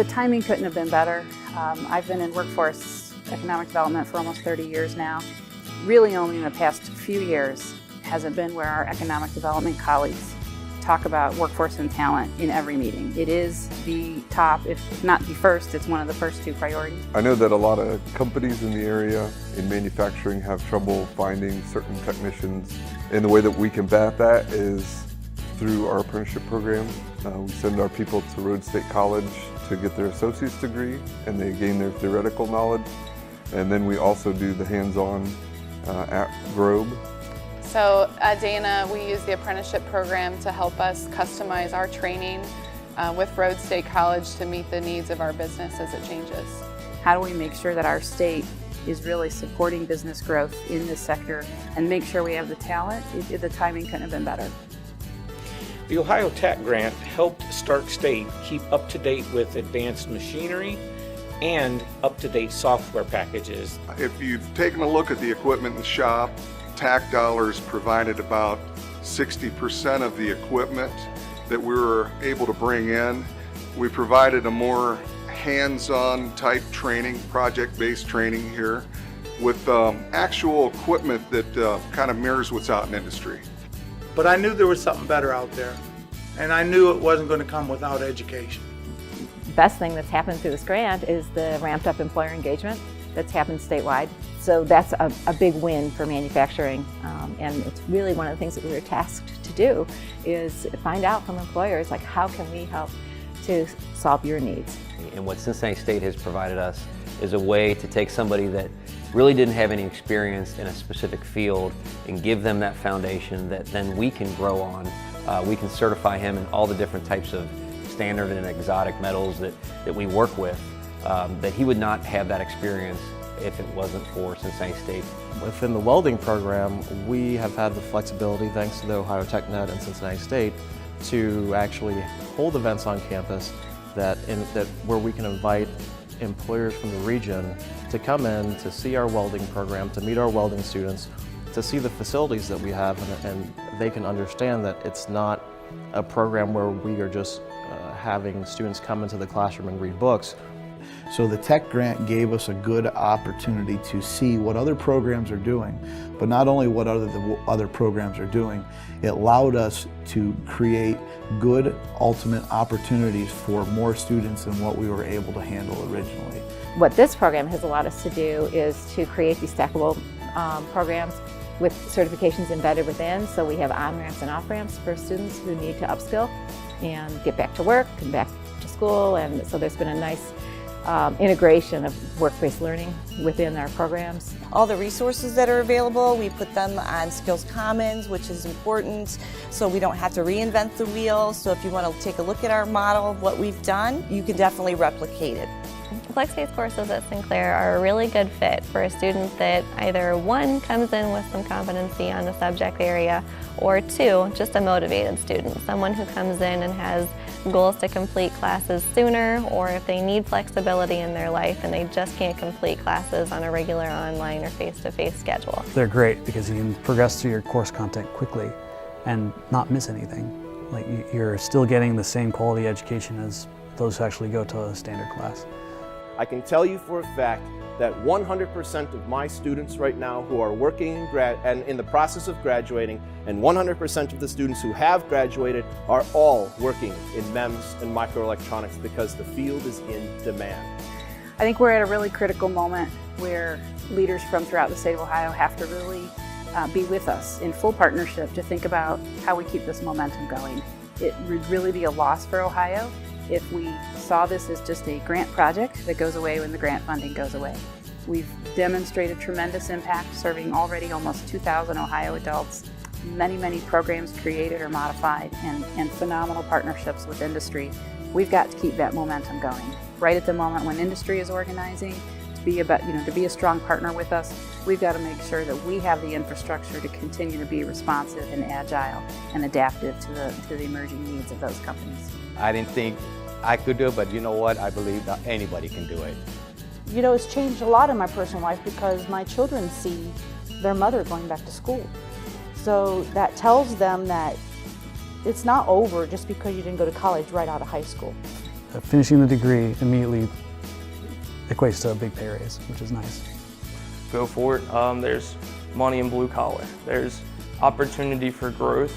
The timing couldn't have been better. I've been in workforce economic development for almost 30 years now. Really only in the past few years has it been where our economic development colleagues talk about workforce and talent in every meeting. It is the top, if not the first, it's one of the first two priorities. I know that a lot of companies in the area in manufacturing have trouble finding certain technicians, and the way that we combat that is through our apprenticeship program. We send our people to Rhodes State College to get their associate's degree, and they gain their theoretical knowledge. And then we also do the hands-on at Grobe. So at Dana, we use the apprenticeship program to help us customize our training with Rhodes State College to meet the needs of our business as it changes. How do we make sure that our state is really supporting business growth in this sector and make sure we have the talent? The timing couldn't have been better. The Ohio Tech Grant helped Stark State keep up to date with advanced machinery and up-to-date software packages. If you've taken a look at the equipment in the shop, TAC dollars provided about 60% of the equipment that we were able to bring in. We provided a more hands-on type training, project-based training here with actual equipment that kind of mirrors what's out in industry. But I knew there was something better out there, and I knew it wasn't going to come without education. The best thing that's happened through this grant is the ramped up employer engagement that's happened statewide. So that's a big win for manufacturing, and it's really one of the things that we were tasked to do is find out from employers, like, how can we help to solve your needs. And what Cincinnati State has provided us is a way to take somebody that really didn't have any experience in a specific field and give them that foundation that then we can grow on. We can certify him in all the different types of standard and exotic metals that we work with, that he would not have that experience if it wasn't for Cincinnati State. Within the welding program, we have had the flexibility, thanks to the Ohio TechNet and Cincinnati State, to actually hold events on campus where we can invite employers from the region to come in to see our welding program, to meet our welding students, to see the facilities that we have, and they can understand that it's not a program where we are just having students come into the classroom and read books. So the Tech Grant gave us a good opportunity to see what other programs are doing, but not only what other programs are doing, it allowed us to create good ultimate opportunities for more students than what we were able to handle originally. What this program has allowed us to do is to create these stackable programs with certifications embedded within, so we have on-ramps and off-ramps for students who need to upskill and get back to work and back to school, and so there's been a nice integration of work-based learning within our programs. All the resources that are available, we put them on Skills Commons, which is important, so we don't have to reinvent the wheel. So if you want to take a look at our model of what we've done, you can definitely replicate it. Flex-based courses at Sinclair are a really good fit for a student that either one, comes in with some competency on the subject area, or two, just a motivated student, someone who comes in and has goals to complete classes sooner, or if they need flexibility in their life and they just can't complete classes on a regular online or face-to-face schedule. They're great because you can progress through your course content quickly and not miss anything. Like, you're still getting the same quality education as those who actually go to a standard class. I can tell you for a fact that 100% of my students right now who are working and in the process of graduating, and 100% of the students who have graduated are all working in MEMS and microelectronics because the field is in demand. I think we're at a really critical moment where leaders from throughout the state of Ohio have to really be with us in full partnership to think about how we keep this momentum going. It would really be a loss for Ohio if we saw this as just a grant project that goes away when the grant funding goes away. We've demonstrated tremendous impact, serving already almost 2,000 Ohio adults, many programs created or modified, and phenomenal partnerships with industry. We've got to keep that momentum going. Right at the moment when industry is organizing, to be a strong partner with us, we've got to make sure that we have the infrastructure to continue to be responsive and agile and adaptive to the emerging needs of those companies. I didn't think I could do it, but you know what? I believe that anybody can do it. You know, it's changed a lot in my personal life because my children see their mother going back to school. So that tells them that it's not over just because you didn't go to college right out of high school. finishing the degree immediately equates to a big pay raise, which is nice. Go for it. There's money in blue collar. There's opportunity for growth.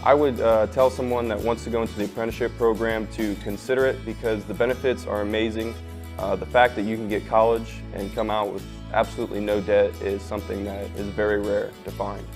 I would tell someone that wants to go into the apprenticeship program to consider it because the benefits are amazing. The fact that you can get college and come out with absolutely no debt is something that is very rare to find.